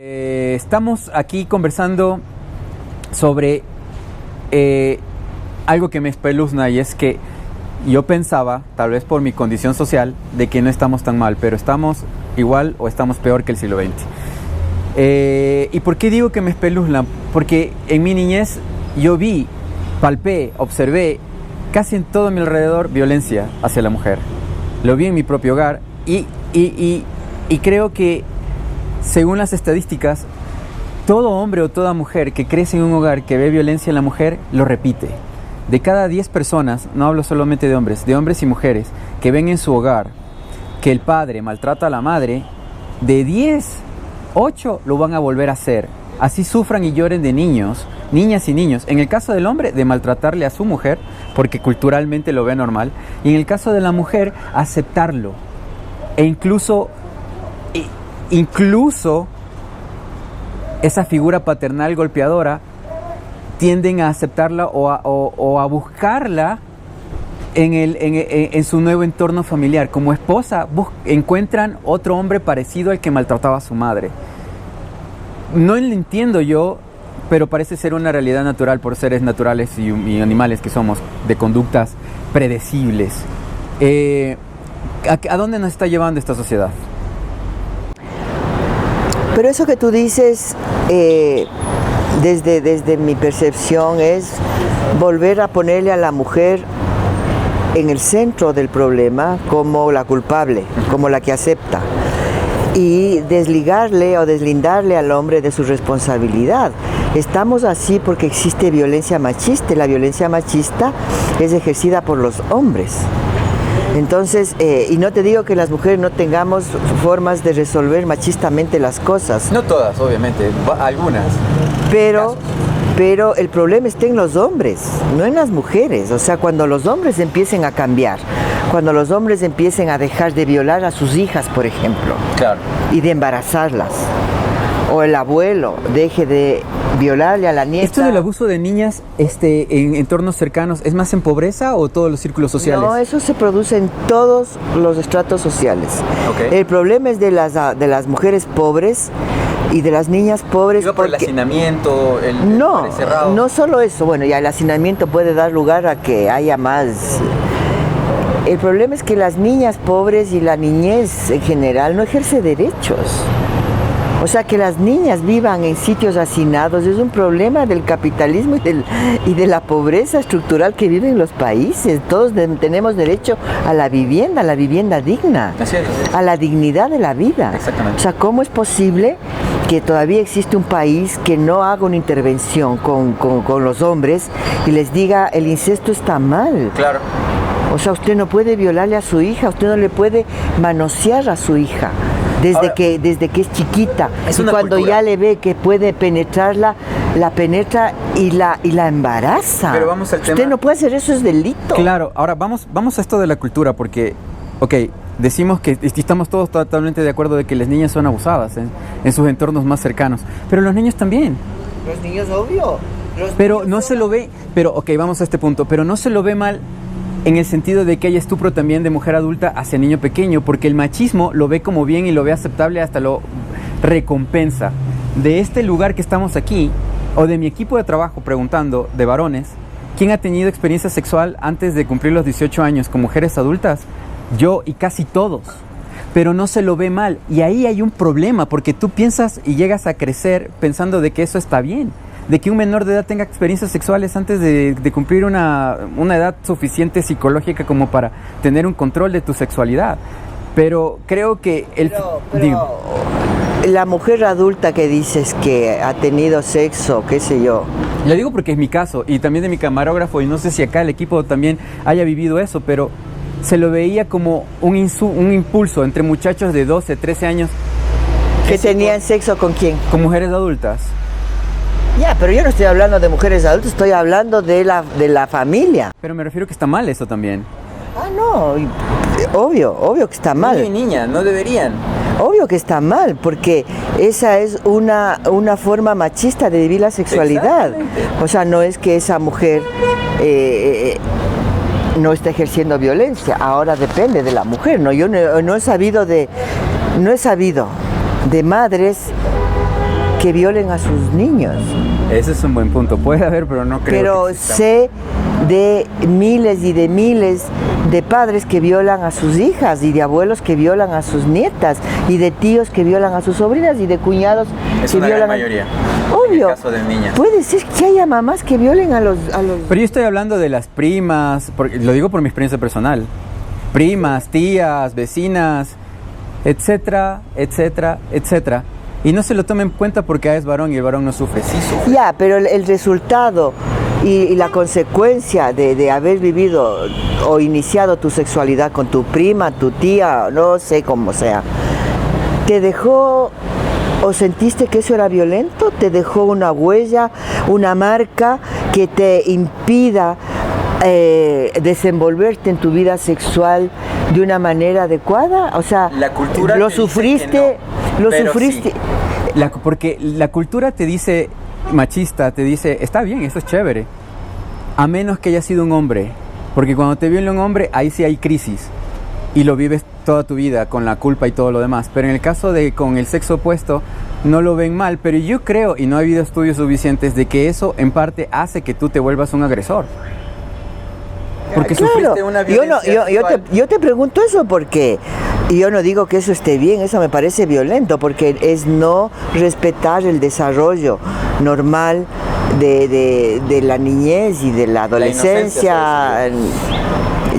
Estamos aquí conversando sobre algo que me espeluzna, y es que yo pensaba, tal vez por mi condición social, de que no estamos tan mal, pero estamos igual o estamos peor que el siglo XX. ¿Y por qué digo que me espeluzna? Porque en mi niñez yo vi, palpé, observé casi en todo mi alrededor violencia hacia la mujer. Lo vi en mi propio hogar y creo que, según las estadísticas, todo hombre o toda mujer que crece en un hogar que ve violencia en la mujer, lo repite. De cada 10 personas, no hablo solamente de hombres y mujeres, que ven en su hogar que el padre maltrata a la madre, de 10, 8 lo van a volver a hacer. Así sufran y lloren de niños, niñas y niños. En el caso del hombre, de maltratarle a su mujer, porque culturalmente lo ve normal. Y en el caso de la mujer, aceptarlo. E incluso esa figura paternal golpeadora tienden a aceptarla o a buscarla en su nuevo entorno familiar. Como esposa encuentran otro hombre parecido al que maltrataba a su madre. No lo entiendo yo, pero parece ser una realidad natural por seres naturales y animales que somos, de conductas predecibles. ¿A dónde nos está llevando esta sociedad? Pero eso que tú dices, desde mi percepción, es volver a ponerle a la mujer en el centro del problema como la culpable, como la que acepta, y desligarle o deslindarle al hombre de su responsabilidad. Estamos así porque existe violencia machista, y la violencia machista es ejercida por los hombres. Entonces, y no te digo que las mujeres no tengamos formas de resolver machistamente las cosas. No todas, obviamente, algunas. Pero el problema está en los hombres, no en las mujeres. O sea, cuando los hombres empiecen a cambiar, cuando los hombres empiecen a dejar de violar a sus hijas, por ejemplo, claro, y de embarazarlas, o el abuelo deje de violarle a la nieta. ¿Esto del abuso de niñas en entornos cercanos es más en pobreza o todos los círculos sociales? No, eso se produce en todos los estratos sociales. Okay. El problema es de las mujeres pobres y de las niñas pobres. ¿Por el hacinamiento, el no, cerrado? No solo eso. Bueno, ya el hacinamiento puede dar lugar a que haya más. El problema es que las niñas pobres y la niñez en general no ejerce derechos. O sea, que las niñas vivan en sitios hacinados es un problema del capitalismo y de la pobreza estructural que viven los países. Todos tenemos derecho a la vivienda digna, así es. A la dignidad de la vida. Exactamente. O sea, ¿cómo es posible que todavía existe un país que no haga una intervención con los hombres y les diga el incesto está mal? Claro. O sea, usted no puede violarle a su hija, usted no le puede manosear a su hija. Desde que es chiquita, y cuando cultura. Ya le ve que puede penetrarla, la penetra y la embaraza. Pero vamos al tema. Usted no puede hacer eso, es delito. Claro, ahora vamos a esto de la cultura, porque, decimos que estamos todos totalmente de acuerdo de que las niñas son abusadas en sus entornos más cercanos, pero los niños también. Los niños, obvio. Pero no se lo ve, vamos a este punto, pero no se lo ve mal en el sentido de que haya estupro también de mujer adulta hacia niño pequeño, porque el machismo lo ve como bien y lo ve aceptable, hasta lo recompensa. De este lugar que estamos aquí, o de mi equipo de trabajo preguntando, de varones, ¿quién ha tenido experiencia sexual antes de cumplir los 18 años con mujeres adultas? Yo y casi todos. Pero no se lo ve mal, y ahí hay un problema, porque tú piensas y llegas a crecer pensando de que eso está bien, de que un menor de edad tenga experiencias sexuales antes de cumplir una edad suficiente psicológica como para tener un control de tu sexualidad. Pero creo que la mujer adulta que dices que ha tenido sexo, qué sé yo. Lo digo porque es mi caso, y también de mi camarógrafo, y no sé si acá el equipo también haya vivido eso, pero se lo veía como un impulso entre muchachos de 12, 13 años. ¿Que tenían sexo con quién? Con mujeres adultas. Ya, pero yo no estoy hablando de mujeres adultas, estoy hablando de la familia. Pero me refiero que está mal eso también. Ah, no, obvio que está mal. Niño y niña, no deberían. Obvio que está mal, porque esa es una forma machista de vivir la sexualidad. O sea, no es que esa mujer no está ejerciendo violencia, ahora depende de la mujer, ¿no? Yo no he sabido de madres que violen a sus niños. Ese es un buen punto. Puede haber, pero no creo. Pero que exista. sé de miles y de miles de padres que violan a sus hijas y de abuelos que violan a sus nietas y de tíos que violan a sus sobrinas y de cuñados Es que una violan gran mayoría. Obvio. En el caso de niñas. Puede ser que haya mamás que violen a los... Pero yo estoy hablando de las primas, lo digo por mi experiencia personal. Primas, tías, vecinas, etcétera, etcétera, etcétera. Y no se lo tomen en cuenta porque es varón y el varón no sufre. Sí sufre. Ya, pero el resultado y la consecuencia de haber vivido o iniciado tu sexualidad con tu prima, tu tía, no sé cómo sea, ¿te dejó o sentiste que eso era violento? ¿Te dejó una huella, una marca que te impida desenvolverte en tu vida sexual de una manera adecuada? O sea, la cultura lo te dice sufriste, que no, lo sufriste. Sí. Porque la cultura te dice, machista, te dice, está bien, esto es chévere, a menos que haya sido un hombre, porque cuando te viola un hombre, ahí sí hay crisis, y lo vives toda tu vida con la culpa y todo lo demás, pero en el caso de con el sexo opuesto, no lo ven mal, pero yo creo, y no ha habido estudios suficientes, de que eso en parte hace que tú te vuelvas un agresor. Porque claro, sufriste una violencia yo te pregunto eso porque yo no digo que eso esté bien, eso me parece violento, porque es no respetar el desarrollo normal de la niñez y de la adolescencia.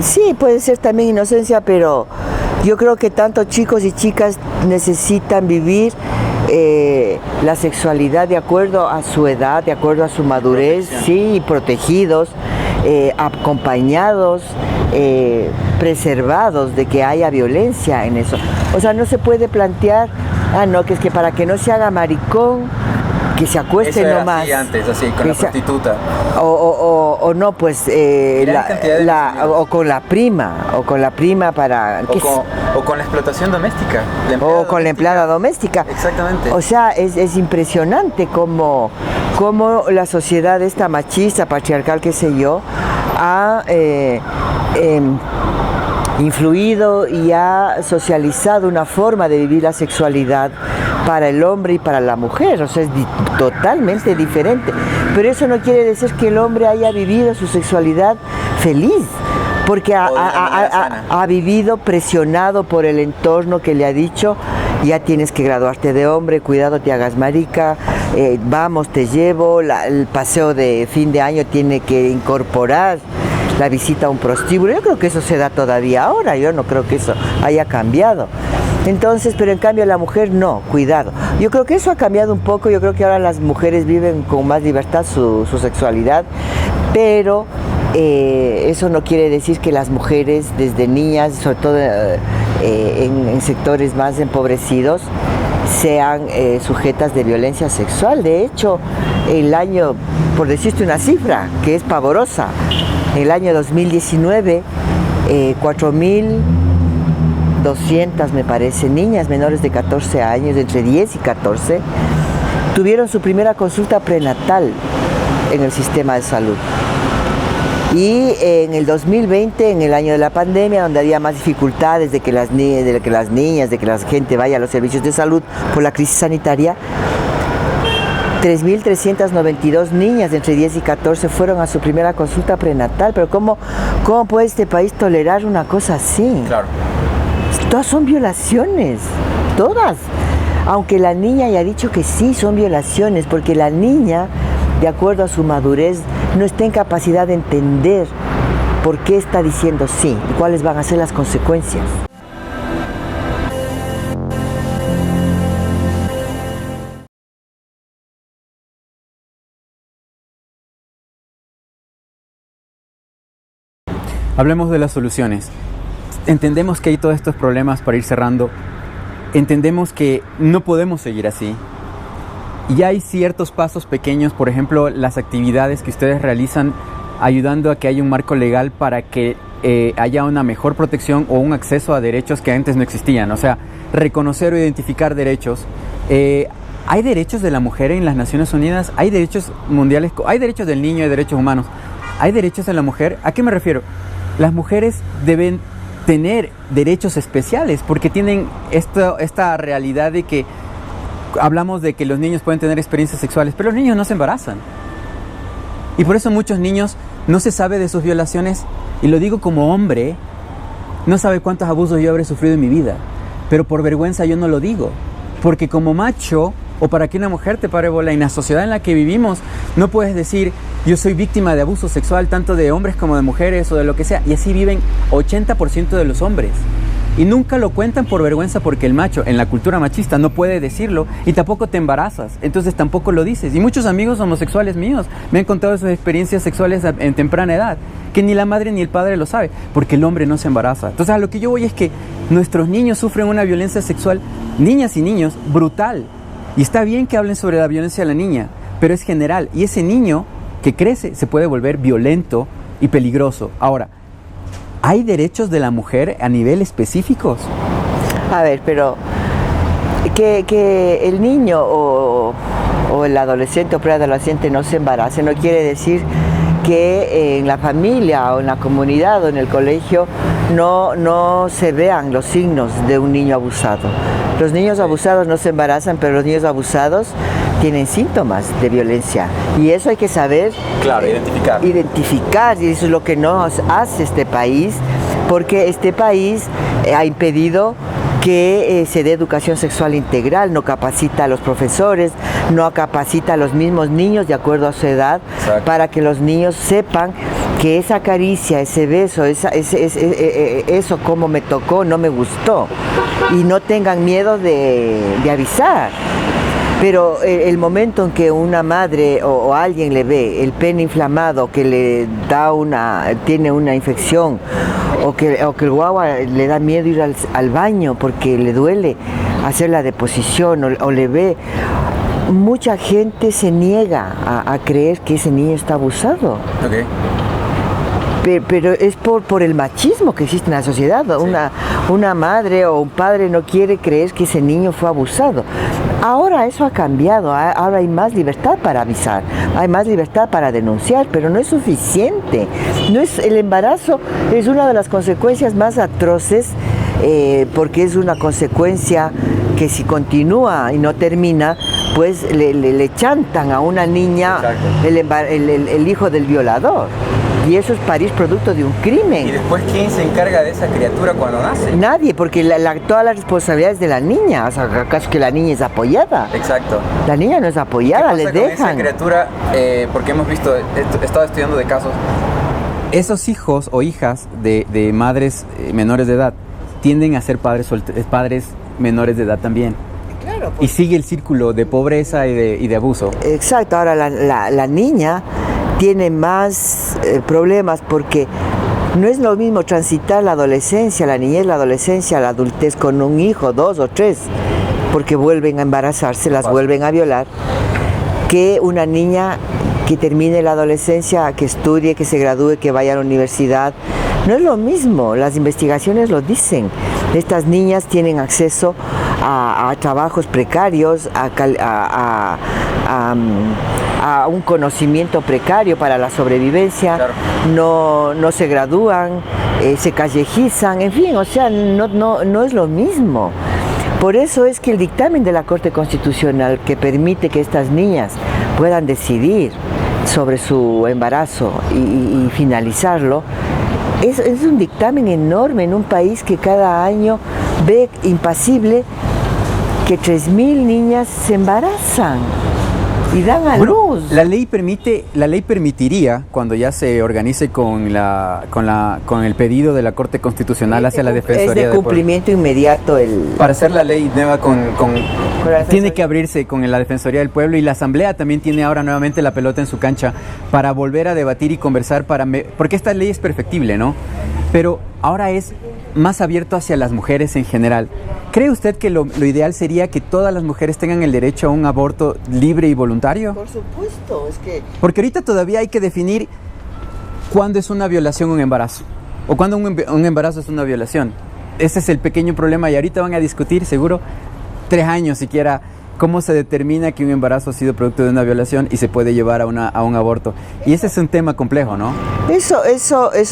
Sí, puede ser también inocencia, pero yo creo que tanto chicos y chicas necesitan vivir la sexualidad de acuerdo a su edad, de acuerdo a su madurez, sí, protegidos, acompañados, preservados de que haya violencia en eso. O sea, no se puede plantear, no, que es que para que no se haga maricón, que se acueste eso era nomás. así antes, así, con la prostituta. O no, pues, o con la prima para... O con la explotación doméstica. O con la empleada doméstica. Exactamente. O sea, es impresionante cómo la sociedad esta machista, patriarcal, qué sé yo, ha influido y ha socializado una forma de vivir la sexualidad para el hombre y para la mujer, o sea, es totalmente diferente. Pero eso no quiere decir que el hombre haya vivido su sexualidad feliz, porque ha vivido presionado por el entorno que le ha dicho, ya tienes que graduarte de hombre, cuidado, te hagas marica, vamos, te llevo, el paseo de fin de año tiene que incorporar la visita a un prostíbulo. Yo creo que eso se da todavía ahora, yo no creo que eso haya cambiado. Entonces, pero en cambio la mujer no, cuidado. Yo creo que eso ha cambiado un poco, yo creo que ahora las mujeres viven con más libertad su sexualidad, pero eso no quiere decir que las mujeres desde niñas, sobre todo en sectores más empobrecidos, sean sujetas de violencia sexual. De hecho, el año, por decirte una cifra que es pavorosa, el año 2019, 4.200 me parece, niñas menores de 14 años, entre 10 y 14, tuvieron su primera consulta prenatal en el sistema de salud. Y en el 2020, en el año de la pandemia, donde había más dificultades de que la gente vaya a los servicios de salud por la crisis sanitaria, 3.392 niñas entre 10 y 14 fueron a su primera consulta prenatal. Pero ¿cómo puede este país tolerar una cosa así? Claro. Todas son violaciones, todas. Aunque la niña haya dicho que sí, son violaciones, porque la niña, de acuerdo a su madurez, no está en capacidad de entender por qué está diciendo sí y cuáles van a ser las consecuencias. Hablemos de las soluciones. Entendemos que hay todos estos problemas para ir cerrando. Entendemos que no podemos seguir así. Y hay ciertos pasos pequeños, por ejemplo, las actividades que ustedes realizan ayudando a que haya un marco legal para que haya una mejor protección o un acceso a derechos que antes no existían. O sea, reconocer o identificar derechos. Hay derechos de la mujer en las Naciones Unidas, hay derechos mundiales, hay derechos del niño, hay derechos humanos. ¿Hay derechos de la mujer? ¿A qué me refiero? Las mujeres deben tener derechos especiales porque tienen esta realidad de que hablamos de que los niños pueden tener experiencias sexuales, pero los niños no se embarazan. Y por eso muchos niños no se sabe de sus violaciones, y lo digo como hombre, no sabe cuántos abusos yo habré sufrido en mi vida, pero por vergüenza yo no lo digo, porque como macho, o para que una mujer te pare bola, en la sociedad en la que vivimos, no puedes decir, yo soy víctima de abuso sexual, tanto de hombres como de mujeres, o de lo que sea, y así viven 80% de los hombres. Y nunca lo cuentan por vergüenza, porque el macho, en la cultura machista, no puede decirlo, y tampoco te embarazas, entonces tampoco lo dices. Y muchos amigos homosexuales míos me han contado sus experiencias sexuales en temprana edad, que ni la madre ni el padre lo sabe, porque el hombre no se embaraza. Entonces a lo que yo voy es que nuestros niños sufren una violencia sexual, niñas y niños, brutal. Y está bien que hablen sobre la violencia de la niña, pero es general, y ese niño que crece se puede volver violento y peligroso. Ahora, ¿hay derechos de la mujer a nivel específicos? A ver, pero que el niño o el adolescente o preadolescente no se embarace no quiere decir que en la familia o en la comunidad o en el colegio no se vean los signos de un niño abusado. Los niños abusados no se embarazan, pero los niños abusados tienen síntomas de violencia, y eso hay que saber, claro, identificar, y eso es lo que nos hace este país, porque este país ha impedido que se dé educación sexual integral, no capacita a los profesores, no capacita a los mismos niños de acuerdo a su edad. Exacto. Para que los niños sepan que esa caricia, ese beso, eso como me tocó, no me gustó, y no tengan miedo de avisar. Pero el momento en que una madre o alguien le ve el pene inflamado, que le da tiene una infección, o que el guagua le da miedo ir al baño porque le duele hacer la deposición, o le ve, mucha gente se niega a creer que ese niño está abusado. Okay. Pero es por el machismo que existe en la sociedad. Sí. Una madre o un padre no quiere creer que ese niño fue abusado. Ahora eso ha cambiado, ahora hay más libertad para avisar, hay más libertad para denunciar, pero no es suficiente. El embarazo es una de las consecuencias más atroces, porque es una consecuencia que si continúa y no termina, pues le chantan a una niña el hijo del violador. Y eso es parir producto de un crimen. ¿Y después quién se encarga de esa criatura cuando nace? Nadie, porque toda la responsabilidad es de la niña. O sea, ¿acaso que la niña es apoyada? Exacto. La niña no es apoyada, le dejan. ¿Qué pasa con esa criatura? Porque hemos visto, he estado estudiando de casos. Esos hijos o hijas de madres menores de edad tienden a ser padres menores de edad también. Claro, pues. Y sigue el círculo de pobreza y de abuso. Exacto. Ahora la niña tiene más problemas, porque no es lo mismo transitar la adolescencia, la niñez, la adolescencia, la adultez con un hijo, 2 o 3, porque vuelven a embarazarse, las vuelven a violar, que una niña que termine la adolescencia, que estudie, que se gradúe, que vaya a la universidad. No es lo mismo, las investigaciones lo dicen. Estas niñas tienen acceso a trabajos precarios, a un conocimiento precario para la sobrevivencia. Claro. No se gradúan, se callejizan, en fin, o sea, no es lo mismo. Por eso es que el dictamen de la Corte Constitucional, que permite que estas niñas puedan decidir sobre su embarazo y finalizarlo, es un dictamen enorme en un país que cada año ve impasible que 3.000 niñas se embarazan y dan a luz. La ley permitiría, cuando ya se organice con el pedido de la Corte Constitucional hacia la Defensoría es de cumplimiento inmediato para hacer la ley nueva tiene que abrirse con la Defensoría del Pueblo, y la Asamblea también tiene ahora nuevamente la pelota en su cancha para volver a debatir y conversar, porque esta ley es perfectible, ¿no? Pero ahora es más abierto hacia las mujeres en general. ¿Cree usted que lo ideal sería que todas las mujeres tengan el derecho a un aborto libre y voluntario? Por supuesto, es que... Porque ahorita todavía hay que definir cuándo es una violación un embarazo, o cuándo un embarazo es una violación. Ese es el pequeño problema, y ahorita van a discutir seguro 3 años siquiera cómo se determina que un embarazo ha sido producto de una violación y se puede llevar a un aborto. Y ese es un tema complejo, ¿no? Eso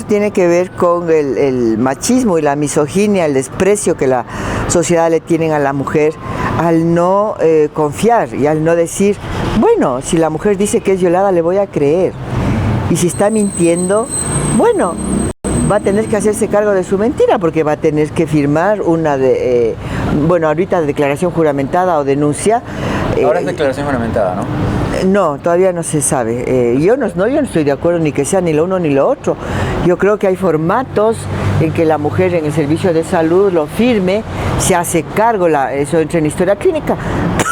tiene que ver con el machismo y la misoginia, el desprecio que la sociedad le tienen a la mujer, al no confiar y al no decir, bueno, si la mujer dice que es violada, le voy a creer. Y si está mintiendo, bueno, va a tener que hacerse cargo de su mentira, porque va a tener que firmar una ahorita declaración juramentada o denuncia. Ahora es declaración juramentada, ¿no? No, todavía no se sabe. Yo no estoy de acuerdo ni que sea ni lo uno ni lo otro. Yo creo que hay formatos en que la mujer en el servicio de salud lo firme, se hace cargo, eso entra en historia clínica.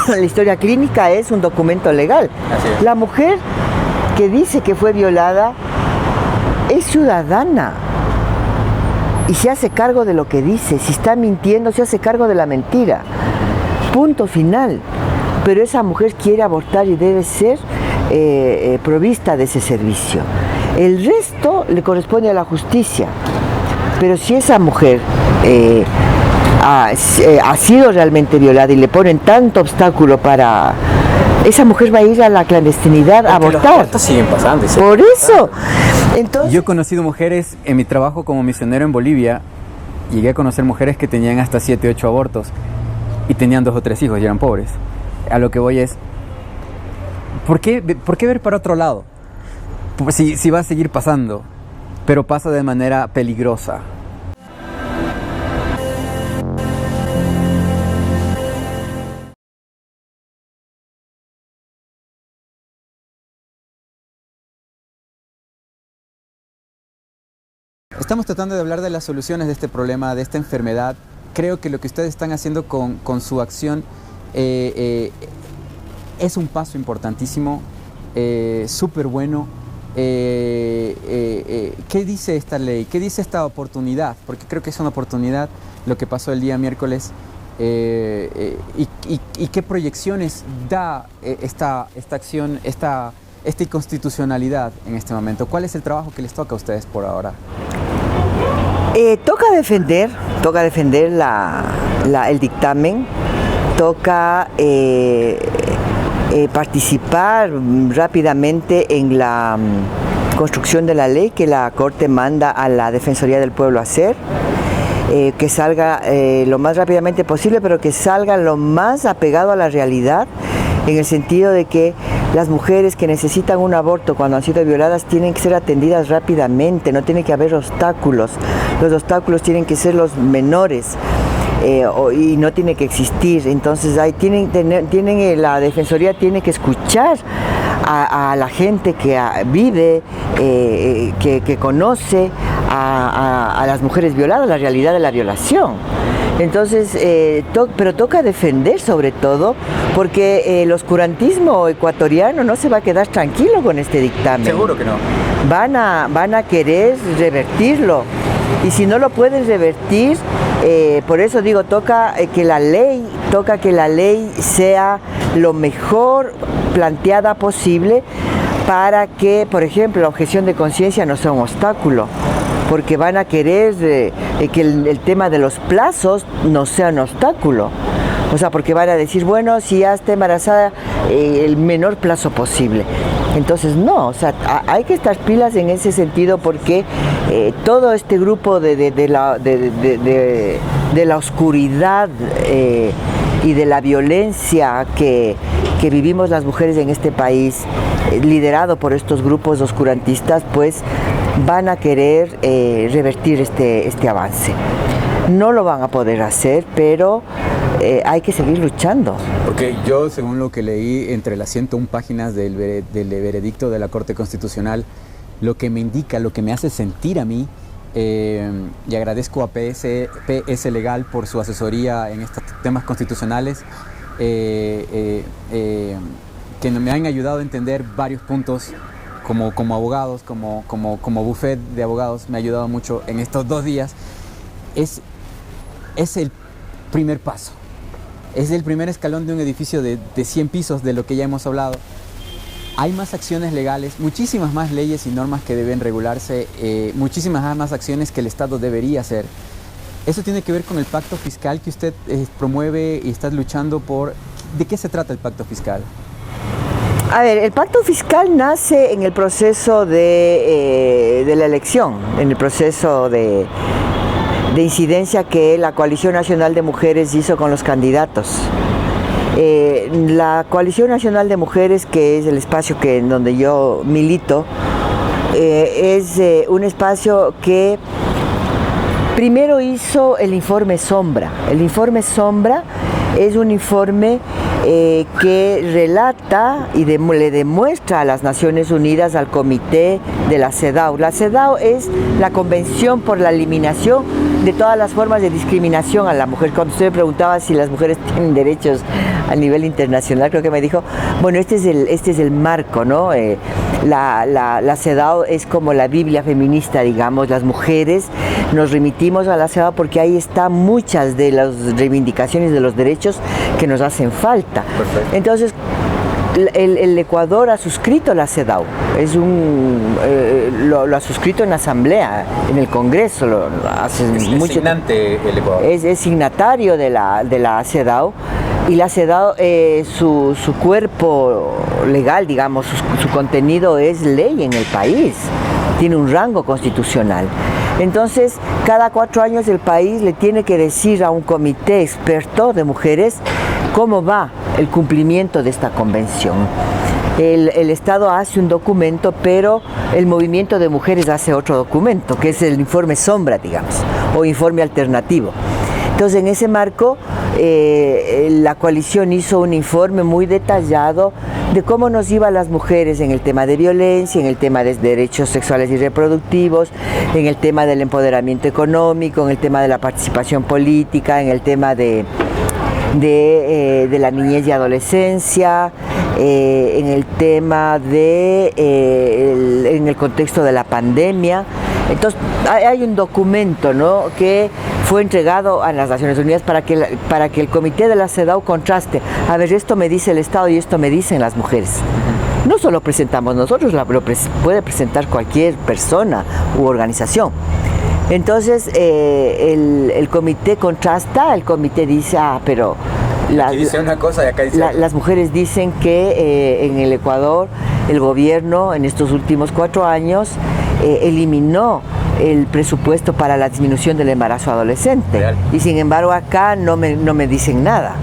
La historia clínica es un documento legal. Así es. La mujer que dice que fue violada es ciudadana y se hace cargo de lo que dice. Si está mintiendo, se hace cargo de la mentira. Punto final. Pero esa mujer quiere abortar y debe ser provista de ese servicio. El resto le corresponde a la justicia. Pero si esa mujer ha sido realmente violada y le ponen tanto obstáculo para... Esa mujer va a ir a la clandestinidad a abortar. Los abortos siguen pasando. Por eso. Entonces, yo he conocido mujeres en mi trabajo como misionero en Bolivia. Llegué a conocer mujeres que tenían hasta 7, 8 abortos y tenían 2 o 3 hijos y eran pobres. A lo que voy es, ¿por qué ver para otro lado? Pues si va a seguir pasando, pero pasa de manera peligrosa. Estamos tratando de hablar de las soluciones de este problema, de esta enfermedad. Creo que lo que ustedes están haciendo con su acción es un paso importantísimo, súper bueno. ¿Qué dice esta ley? ¿Qué dice esta oportunidad? Porque creo que es una oportunidad lo que pasó el día miércoles. ¿Y qué proyecciones da esta acción, esta inconstitucionalidad en este momento? ¿Cuál es el trabajo que les toca a ustedes por ahora? Toca defender el dictamen, toca participar rápidamente en la construcción de la ley que la Corte manda a la Defensoría del Pueblo a hacer, que salga lo más rápidamente posible, pero que salga lo más apegado a la realidad, en el sentido de que las mujeres que necesitan un aborto cuando han sido violadas tienen que ser atendidas rápidamente, no tiene que haber obstáculos. Los obstáculos tienen que ser los menores y no tiene que existir. Entonces ahí la Defensoría tiene que escuchar a la gente que vive, que conoce a las mujeres violadas, la realidad de la violación. Entonces, pero toca defender sobre todo, porque el oscurantismo ecuatoriano no se va a quedar tranquilo con este dictamen. Seguro que no. Van a querer revertirlo, y si no lo pueden revertir, por eso digo, toca que la ley sea lo mejor planteada posible, para que, por ejemplo, la objeción de conciencia no sea un obstáculo, porque van a querer que el tema de los plazos no sea un obstáculo. O sea, porque van a decir, bueno, si ya está embarazada, el menor plazo posible. Entonces, no, o sea, hay que estar pilas en ese sentido, porque todo este grupo de la oscuridad y de la violencia que vivimos las mujeres en este país, liderado por estos grupos oscurantistas, pues van a querer revertir este avance. No lo van a poder hacer, pero hay que seguir luchando. Porque yo, según lo que leí entre las 101 páginas del veredicto de la Corte Constitucional, lo que me indica, lo que me hace sentir a mí, y agradezco a PS Legal por su asesoría en estos temas constitucionales, que me han ayudado a entender varios puntos como abogados, como buffet de abogados. Me ha ayudado mucho en estos 2 días. Es el primer paso, es el primer escalón de un edificio de 100 pisos, de lo que ya hemos hablado. Hay más acciones legales, muchísimas más leyes y normas que deben regularse, muchísimas más acciones que el Estado debería hacer. Eso tiene que ver con el pacto fiscal que usted promueve y está luchando por. ¿De qué se trata el pacto fiscal? A ver, el pacto fiscal nace en el proceso de la elección, en el proceso de incidencia que la Coalición Nacional de Mujeres hizo con los candidatos. La Coalición Nacional de Mujeres, que es el espacio en donde yo milito, es un espacio que primero hizo el informe Sombra. El informe Sombra es un informe que relata y le demuestra a las Naciones Unidas, al comité de la CEDAW. La CEDAW es la Convención por la Eliminación de todas las formas de discriminación a la mujer. Cuando usted me preguntaba si las mujeres tienen derechos a nivel internacional, creo que me dijo, bueno, este es el marco, ¿no? La CEDAW es como la Biblia feminista, digamos. Las mujeres nos remitimos a la CEDAW porque ahí están muchas de las reivindicaciones de los derechos que nos hacen falta. Perfecto. Entonces, el Ecuador ha suscrito la CEDAW, lo ha suscrito en la Asamblea, en el Congreso, Es signante el Ecuador. Es signatario de la CEDAW, y la CEDAW, su cuerpo legal, digamos, su contenido es ley en el país, tiene un rango constitucional. Entonces, cada 4 años el país le tiene que decir a un comité experto de mujeres cómo va el cumplimiento de esta convención. El Estado hace un documento, pero el movimiento de mujeres hace otro documento, que es el informe Sombra, digamos, o informe alternativo. Entonces, en ese marco, la coalición hizo un informe muy detallado de cómo nos iba a las mujeres en el tema de violencia, en el tema de derechos sexuales y reproductivos, en el tema del empoderamiento económico, en el tema de la participación política, en el tema de la niñez y adolescencia, en el tema en el contexto de la pandemia. Entonces hay un documento, ¿no?, que fue entregado a las Naciones Unidas para que el comité de la CEDAW contraste. A ver, esto me dice el Estado y esto me dicen las mujeres. No solo presentamos nosotros, lo puede presentar cualquier persona u organización. Entonces el comité contrasta, el comité dice, pero dice una cosa y acá dice las mujeres dicen que en el Ecuador el gobierno en estos últimos 4 años eliminó el presupuesto para la disminución del embarazo adolescente. Real. Y sin embargo acá no me dicen nada.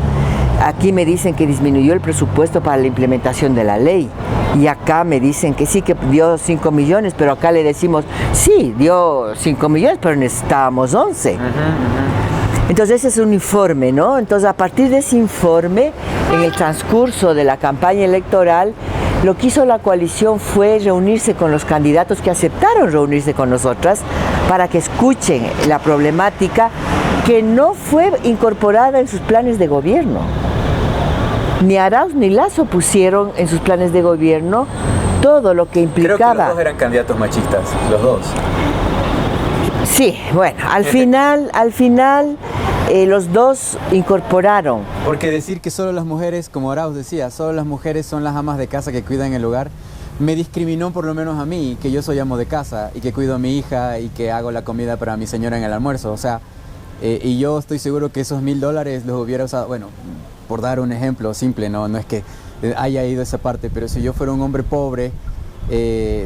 Aquí me dicen que disminuyó el presupuesto para la implementación de la ley. Y acá me dicen que sí, que dio 5 millones, pero acá le decimos, sí, dio 5 millones, pero necesitábamos 11. Entonces ese es un informe, ¿no? Entonces a partir de ese informe, en el transcurso de la campaña electoral, lo que hizo la coalición fue reunirse con los candidatos que aceptaron reunirse con nosotras para que escuchen la problemática que no fue incorporada en sus planes de gobierno. Ni Arauz ni Lasso pusieron en sus planes de gobierno todo lo que implicaba. Creo que los dos eran candidatos machistas, los dos. Sí, bueno, al final los dos incorporaron. Porque decir que solo las mujeres, como Arauz decía, solo las mujeres son las amas de casa que cuidan el hogar, me discriminó por lo menos a mí, que yo soy amo de casa y que cuido a mi hija y que hago la comida para mi señora en el almuerzo. O sea, y yo estoy seguro que esos $1000 los hubiera usado, bueno, por dar un ejemplo simple, no es que haya ido esa parte, pero si yo fuera un hombre pobre,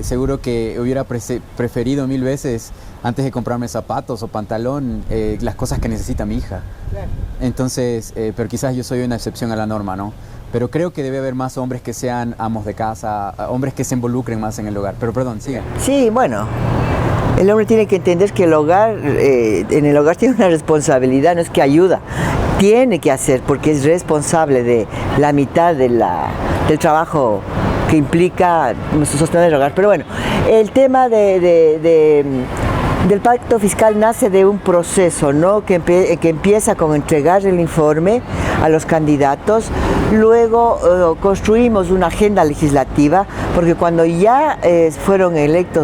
seguro que hubiera preferido 1000 veces, antes de comprarme zapatos o pantalón, las cosas que necesita mi hija. Claro. Entonces, pero quizás yo soy una excepción a la norma, ¿no? Pero creo que debe haber más hombres que sean amos de casa, hombres que se involucren más en el hogar. Pero perdón, siga. Sí, bueno, el hombre tiene que entender que el hogar, en el hogar tiene una responsabilidad, no es que ayuda, tiene que hacer, porque es responsable de la mitad del trabajo que implica sostener el hogar. Pero bueno, el tema del pacto fiscal nace de un proceso, ¿no?, que empieza con entregar el informe a los candidatos. Luego construimos una agenda legislativa, porque cuando ya fueron electa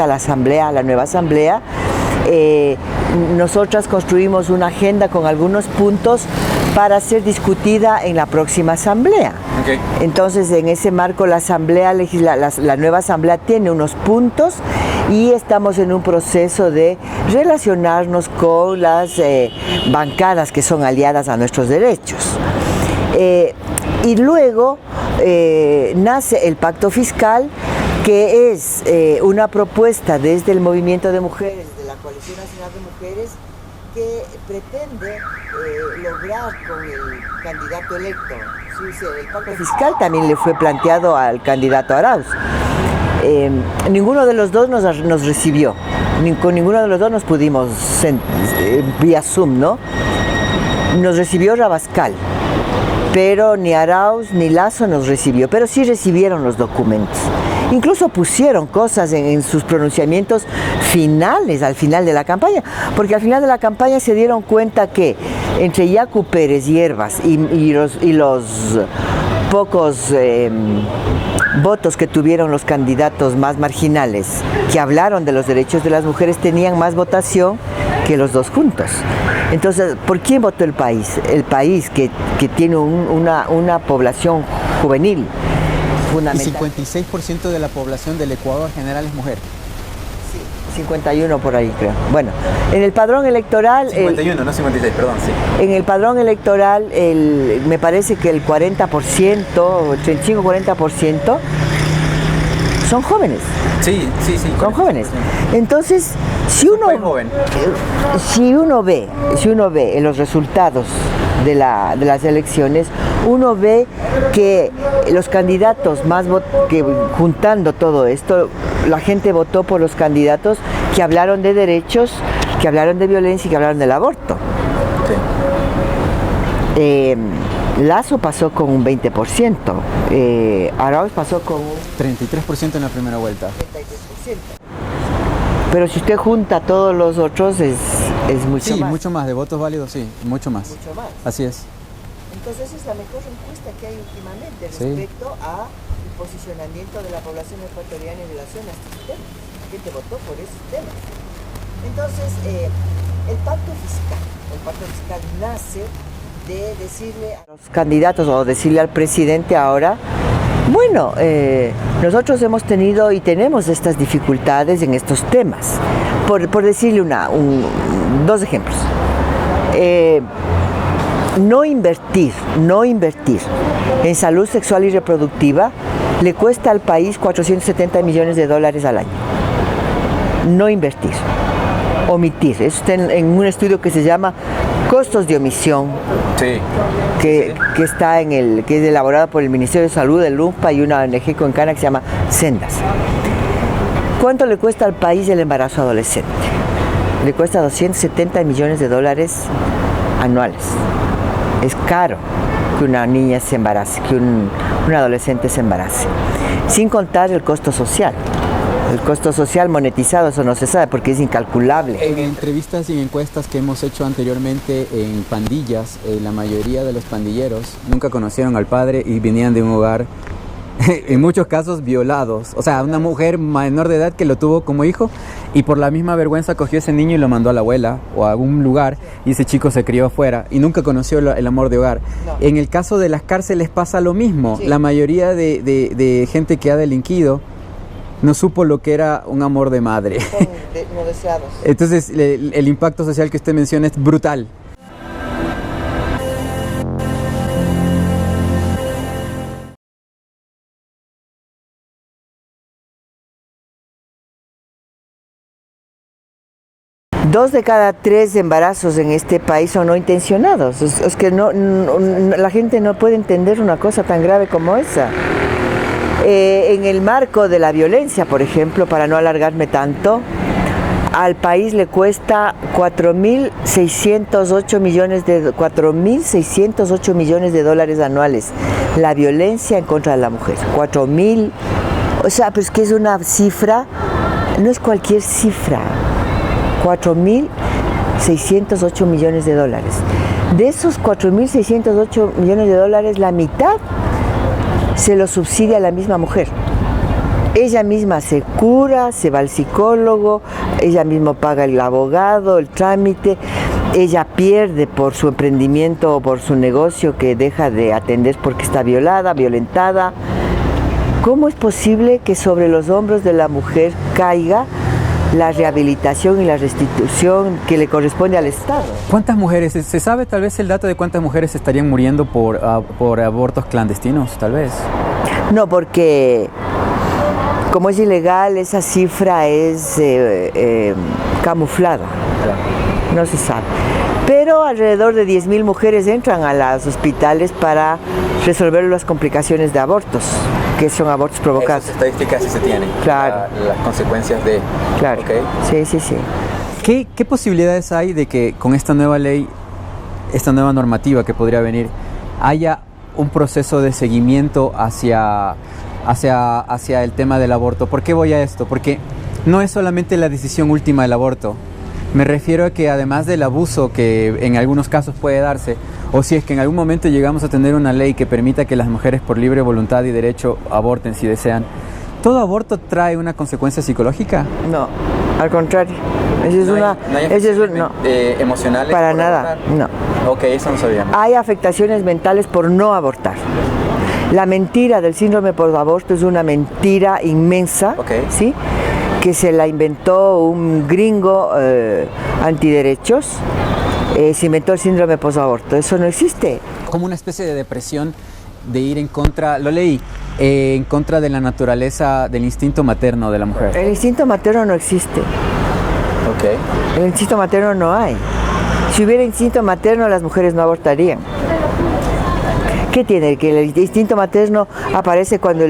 la nueva asamblea, nosotras construimos una agenda con algunos puntos para ser discutida en la próxima asamblea. Okay. Entonces, en ese marco, la nueva asamblea tiene unos puntos y estamos en un proceso de relacionarnos con las bancadas que son aliadas a nuestros derechos. Y luego nace el pacto fiscal, que es una propuesta desde el movimiento de mujeres, de la Coalición Nacional de Mujeres, que pretende lograr con el candidato electo. El pacto fiscal también le fue planteado al candidato Arauz. Ninguno de los dos nos recibió, con ninguno de los dos nos pudimos vía Zoom, ¿no? Nos recibió Rabascal, pero ni Arauz ni Lasso nos recibió, pero sí recibieron los documentos. Incluso pusieron cosas en sus pronunciamientos finales, al final de la campaña, porque al final de la campaña se dieron cuenta que entre Yacu Pérez Hierbas y los pocos votos que tuvieron los candidatos más marginales, que hablaron de los derechos de las mujeres, tenían más votación que los dos juntos. Entonces, ¿por quién votó el país? El país que tiene una población juvenil fundamental. Y 56% de la población del Ecuador general es mujer. Sí, 51 por ahí creo. Bueno, en el padrón electoral... 51, no 56, perdón, sí. En el padrón electoral, me parece que el 40%, 35-40% son jóvenes. Sí. Son jóvenes. Entonces, si uno ve en los resultados de las elecciones, uno ve que los candidatos que juntando todo esto, la gente votó por los candidatos que hablaron de derechos, que hablaron de violencia y que hablaron del aborto. Sí. Lasso pasó con un 20%, Arauz pasó con un 33% en la primera vuelta. 33%. Pero si usted junta todos los otros es mucho más. Sí, mucho más, de votos válidos, sí, mucho más. Mucho más. Así es. Entonces es la mejor encuesta que hay últimamente respecto al posicionamiento de la población ecuatoriana en relación a estos temas. La gente votó por esos temas. Entonces, el pacto fiscal nace de decirle a los candidatos o decirle al presidente ahora, bueno, nosotros hemos tenido y tenemos estas dificultades en estos temas. Por decirle dos ejemplos. No invertir en salud sexual y reproductiva le cuesta al país $470 millones al año. No invertir, omitir. Eso está en un estudio que se llama Costos de Omisión, sí. que está que es elaborado por el Ministerio de Salud, el LUMPA y una ONG concana que se llama Sendas. ¿Cuánto le cuesta al país el embarazo adolescente? Le cuesta $270 millones anuales. Es caro que una niña se embarace, que un adolescente se embarace. Sin contar el costo social. El costo social monetizado, eso no se sabe porque es incalculable. En entrevistas y en encuestas que hemos hecho anteriormente en pandillas, la mayoría de los pandilleros nunca conocieron al padre y venían de un hogar, en muchos casos, violados. O sea, una mujer menor de edad que lo tuvo como hijo y por la misma vergüenza cogió a ese niño y lo mandó a la abuela o a algún lugar y ese chico se crió afuera y nunca conoció el amor de hogar. No. En el caso de las cárceles pasa lo mismo. Sí. La mayoría de gente que ha delinquido no supo lo que era un amor de madre. No deseados. Entonces, el impacto social que usted menciona es brutal. Dos de cada 3 embarazos en este país son no intencionados. Es que la gente no puede entender una cosa tan grave como esa. En el marco de la violencia, por ejemplo, para no alargarme tanto, al país le cuesta 4.608 millones de dólares anuales la violencia en contra de la mujer. 4.000, o sea, pues que es una cifra, no es cualquier cifra. 4.608 millones de dólares. De esos 4.608 millones de dólares, la mitad se lo subsidia a la misma mujer. Ella misma se cura, se va al psicólogo, ella misma paga el abogado, el trámite, ella pierde por su emprendimiento o por su negocio que deja de atender porque está violada, violentada. ¿Cómo es posible que sobre los hombros de la mujer caiga la rehabilitación y la restitución que le corresponde al Estado? ¿Cuántas mujeres, se sabe tal vez el dato de cuántas mujeres estarían muriendo por abortos clandestinos, tal vez? No, porque como es ilegal, esa cifra es camuflada. Claro. no se sabe. Pero alrededor de 10.000 mujeres entran a los hospitales para resolver las complicaciones de abortos, que son abortos provocados. Esas estadísticas sí se tienen. Claro. Las consecuencias de... Claro. Okay. Sí, sí, sí. ¿Qué posibilidades hay de que con esta nueva ley, esta nueva normativa que podría venir, haya un proceso de seguimiento hacia el tema del aborto? ¿Por qué voy a esto? Porque no es solamente la decisión última del aborto. Me refiero a que además del abuso que en algunos casos puede darse, o si es que en algún momento llegamos a tener una ley que permita que las mujeres por libre voluntad y derecho aborten si desean, ¿todo aborto trae una consecuencia psicológica? No, al contrario. ¿Emocionales? Para nada, abortar? No. Ok, eso no sabíamos. Hay afectaciones mentales por no abortar. La mentira del síndrome posaborto es una mentira inmensa, ¿sí? Que se la inventó un gringo antiderechos, se inventó el síndrome posaborto. Eso no existe. Como una especie de depresión de ir en contra, lo leí, en contra de la naturaleza, del instinto materno de la mujer. El instinto materno no existe. Okay. El instinto materno no hay. Si hubiera instinto materno, las mujeres no abortarían. ¿Qué tiene? Que el instinto materno aparece cuando...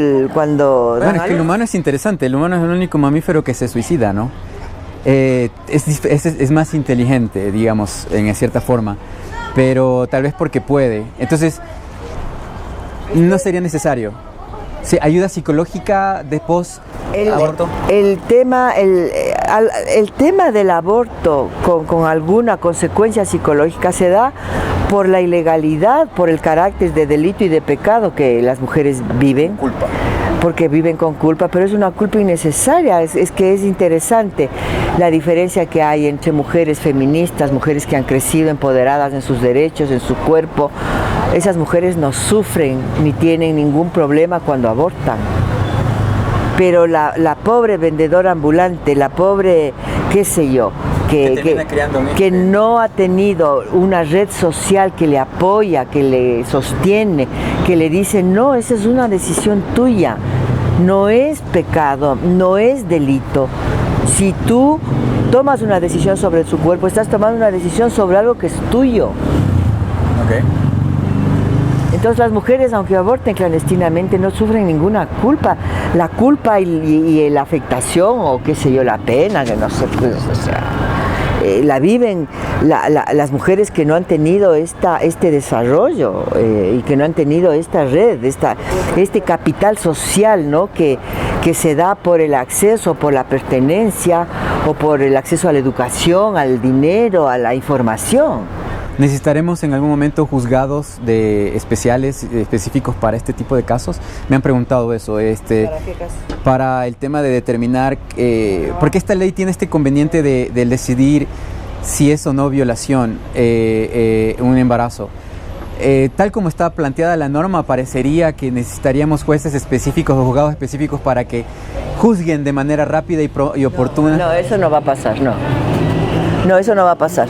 Bueno, es que el humano es interesante. El humano es el único mamífero que se suicida, ¿no? Es más inteligente, digamos, en cierta forma. Pero tal vez porque puede. Entonces, no sería necesario. Sí, ayuda psicológica de post-aborto. El tema del aborto con alguna consecuencia psicológica se da por la ilegalidad, por el carácter de delito y de pecado que las mujeres viven. Culpa. Porque viven con culpa, pero es una culpa innecesaria. Es que es interesante la diferencia que hay entre mujeres feministas, mujeres que han crecido empoderadas en sus derechos, en su cuerpo. Esas mujeres no sufren ni tienen ningún problema cuando abortan. Pero la pobre vendedora ambulante, la pobre, qué sé yo, que no ha tenido una red social que le apoya, que le sostiene, que le dice, no, esa es una decisión tuya, no es pecado, no es delito. Si tú tomas una decisión sobre su cuerpo, estás tomando una decisión sobre algo que es tuyo. Okay. Entonces las mujeres, aunque aborten clandestinamente, no sufren ninguna culpa. La culpa y la afectación, o qué sé yo, la pena, que no sé, pues, o sea, la viven las mujeres que no han tenido este desarrollo y que no han tenido esta red, este capital social, ¿no? que se da por el acceso, por la pertenencia o por el acceso a la educación, al dinero, a la información. ¿Necesitaremos en algún momento juzgados específicos para este tipo de casos? Me han preguntado eso. ¿Para qué caso? Para el tema de determinar, porque esta ley tiene este conveniente de decidir si es o no violación un embarazo. Tal como está planteada la norma, parecería que necesitaríamos jueces específicos o juzgados específicos para que juzguen de manera rápida y oportuna. No, eso no va a pasar, no. No, eso no va a pasar.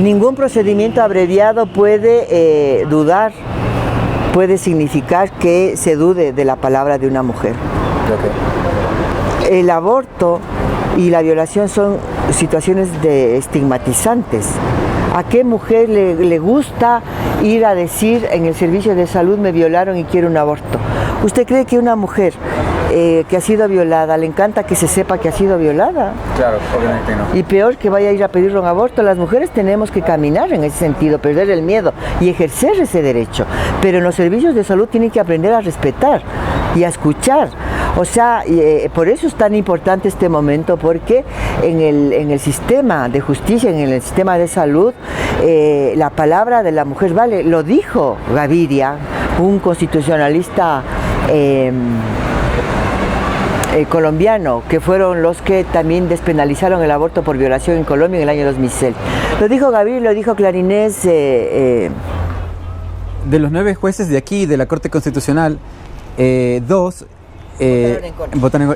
Ningún procedimiento abreviado puede puede significar que se dude de la palabra de una mujer. Okay. El aborto y la violación son situaciones estigmatizantes. ¿A qué mujer le gusta ir a decir en el servicio de salud me violaron y quiero un aborto? ¿Usted cree que una mujer que ha sido violada le encanta que se sepa que ha sido violada? Claro, obviamente no. Y peor, que vaya a ir a pedir un aborto. Las mujeres tenemos que caminar en ese sentido, perder el miedo y ejercer ese derecho. Pero en los servicios de salud tienen que aprender a respetar y a escuchar. O sea, por eso es tan importante este momento, porque en el sistema de justicia, en el sistema de salud, la palabra de la mujer vale. Lo dijo Gaviria, un constitucionalista colombiano, que fueron los que también despenalizaron el aborto por violación en Colombia en el año 2006. Lo dijo Gaviria, lo dijo Clarinés. De los 9 jueces de aquí, de la Corte Constitucional, 2 votaron en contra,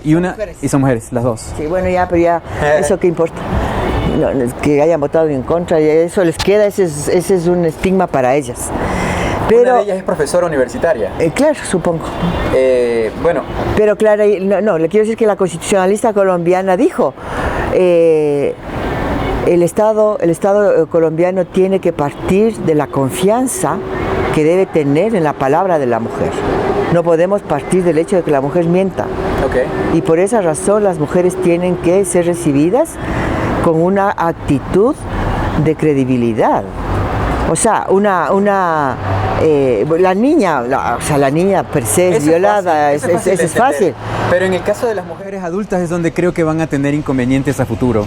y son mujeres, las 2. Sí, bueno, ya, pero ya, ¿eso qué importa? No, que hayan votado en contra, y eso les queda, ese es un estigma para ellas. Pero, una de ellas es profesora universitaria. Claro, supongo. Bueno. Pero Clara, no, le quiero decir que la constitucionalista colombiana dijo, el Estado colombiano tiene que partir de la confianza que debe tener en la palabra de la mujer. No podemos partir del hecho de que la mujer mienta. Okay. Y por esa razón las mujeres tienen que ser recibidas con una actitud de credibilidad. O sea, la niña per se es violada, eso es fácil. Pero en el caso de las mujeres adultas es donde creo que van a tener inconvenientes a futuro,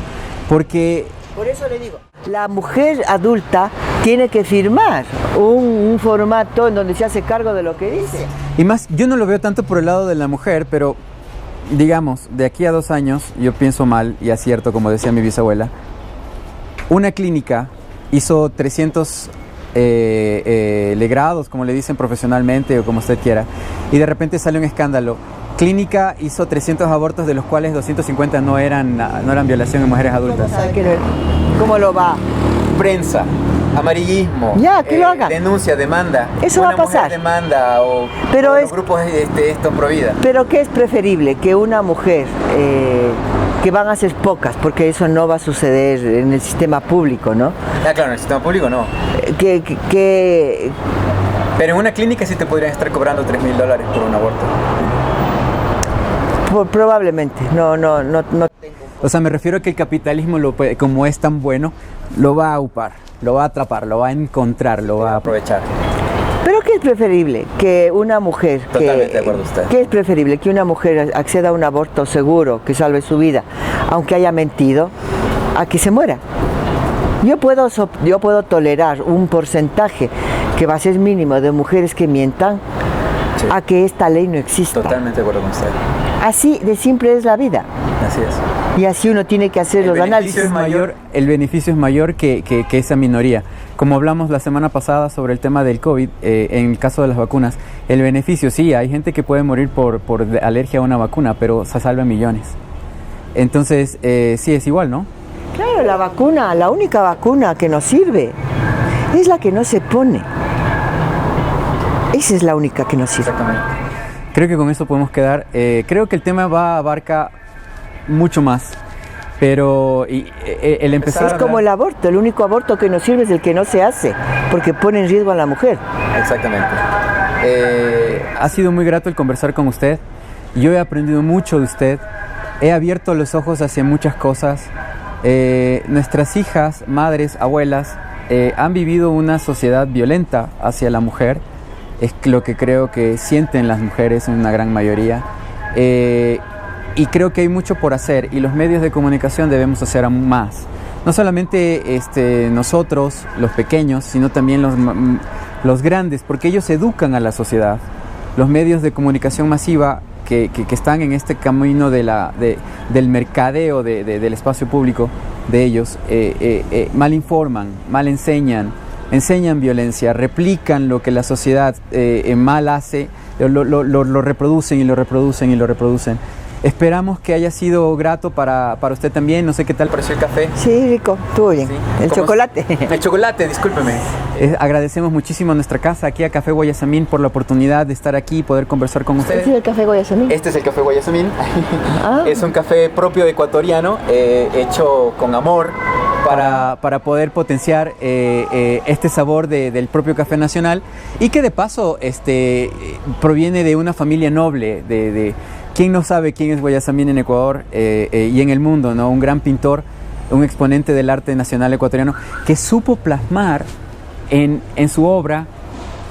porque... Por eso le digo, la mujer adulta tiene que firmar un formato en donde se hace cargo de lo que dice. Y más, yo no lo veo tanto por el lado de la mujer, pero digamos, de aquí a 2 años, yo pienso mal y acierto, como decía mi bisabuela, una clínica hizo 300 legrados, como le dicen profesionalmente o como usted quiera, y de repente sale un escándalo. Clínica hizo 300 abortos, de los cuales 250 no eran violación en mujeres adultas. ¿Cómo lo va? Prensa, amarillismo, ya, que lo haga. Denuncia, demanda. Eso va a pasar. Demanda o los grupos estos pro vida. Pero ¿qué es preferible? Que una mujer, que van a ser pocas, porque eso no va a suceder en el sistema público, ¿no? Ah, claro, en el sistema público no. Pero en una clínica sí te podrían estar cobrando $3,000 por un aborto. Probablemente, no. O sea, me refiero a que el capitalismo, como es tan bueno, lo va a upar, lo va a atrapar, lo va a encontrar, lo va a aprovechar. ¿Pero qué es preferible? Que una mujer... Totalmente de acuerdo usted. ¿Qué es preferible? Que una mujer acceda a un aborto seguro, que salve su vida, aunque haya mentido, a que se muera. Yo puedo tolerar un porcentaje que va a ser mínimo de mujeres que mientan, sí, a que esta ley no exista. Totalmente de acuerdo con usted. Así de simple es la vida. Así es. Y así uno tiene que hacer los análisis. El beneficio es mayor que esa minoría. Como hablamos la semana pasada sobre el tema del COVID, en el caso de las vacunas, el beneficio, sí, hay gente que puede morir por alergia a una vacuna, pero se salvan millones. Entonces, sí, es igual, ¿no? Claro, la única vacuna que nos sirve es la que no se pone. Esa es la única que nos sirve. Exactamente. Creo que con eso podemos quedar. Creo que el tema abarca mucho más, pero el empezar... Es como el aborto, el único aborto que nos sirve es el que no se hace, porque pone en riesgo a la mujer. Exactamente. Ha sido muy grato el conversar con usted. Yo he aprendido mucho de usted. He abierto los ojos hacia muchas cosas. Nuestras hijas, madres, abuelas han vivido una sociedad violenta hacia la mujer. Es lo que creo que sienten las mujeres en una gran mayoría. Y creo que hay mucho por hacer y los medios de comunicación debemos hacer aún más. No solamente nosotros, los pequeños, sino también los grandes, porque ellos educan a la sociedad. Los medios de comunicación masiva que están en este camino del mercadeo del espacio público de ellos, mal informan, mal enseñan violencia, replican lo que la sociedad mal hace, lo reproducen y lo reproducen y lo reproducen. Esperamos que haya sido grato para usted también. No sé qué tal pareció el café. Sí, rico, estuvo bien. Sí. El chocolate. El chocolate, discúlpeme. Agradecemos muchísimo a nuestra casa, aquí a Café Guayasamín, por la oportunidad de estar aquí y poder conversar con ustedes. ¿Este es el Café Guayasamín? Este es el Café Guayasamín. Es un café propio ecuatoriano, hecho con amor, para poder potenciar este sabor del propio café nacional, y que de paso proviene de una familia noble, ¿quién no sabe quién es Guayasamín en Ecuador y en el mundo, ¿no? Un gran pintor, un exponente del arte nacional ecuatoriano, que supo plasmar en su obra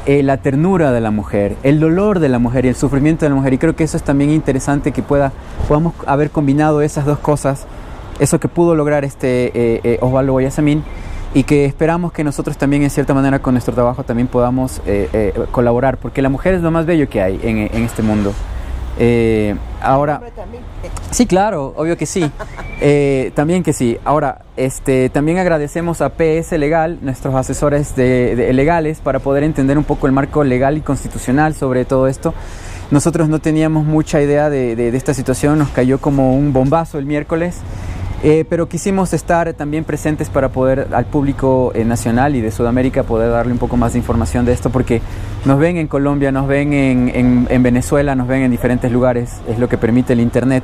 la ternura de la mujer, el dolor de la mujer y el sufrimiento de la mujer. Y creo que eso es también interesante, que podamos haber combinado esas dos cosas, eso que pudo lograr Osvaldo Guayasamín, y que esperamos que nosotros también, en cierta manera, con nuestro trabajo también podamos colaborar, porque la mujer es lo más bello que hay en este mundo. Ahora, sí, claro, obvio que sí. También que sí. Ahora, también agradecemos a PS Legal, nuestros asesores legales, para poder entender un poco el marco legal y constitucional sobre todo esto. Nosotros no teníamos mucha idea de esta situación, nos cayó como un bombazo el miércoles. Pero quisimos estar también presentes para poder al público nacional y de Sudamérica poder darle un poco más de información de esto, porque nos ven en Colombia, nos ven en Venezuela, nos ven en diferentes lugares, es lo que permite el internet,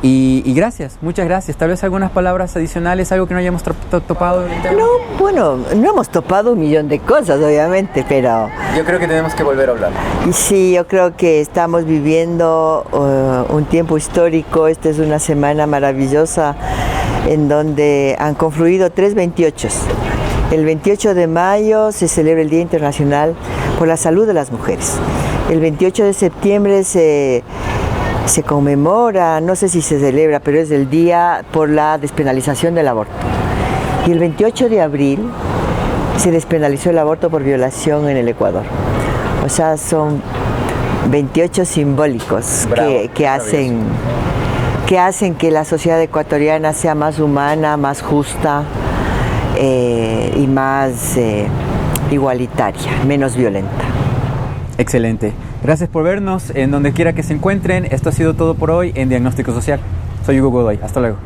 Y gracias, muchas gracias. Tal vez algunas palabras adicionales, algo que no hayamos topado en el tema. No, bueno, no hemos topado un millón de cosas, obviamente, pero... Yo creo que tenemos que volver a hablar. Y sí, yo creo que estamos viviendo un tiempo histórico. Esta es una semana maravillosa en donde han confluido 3 28. El 28 de mayo se celebra el Día Internacional por la Salud de las Mujeres. El 28 de septiembre se conmemora, no sé si se celebra, pero es el día por la despenalización del aborto. Y el 28 de abril se despenalizó el aborto por violación en el Ecuador. O sea, son 28 simbólicos. Bravo, que hacen que la sociedad ecuatoriana sea más humana, más justa y más igualitaria, menos violenta. Excelente. Gracias por vernos en donde quiera que se encuentren. Esto ha sido todo por hoy en Diagnóstico Social. Soy Hugo Godoy. Hasta luego.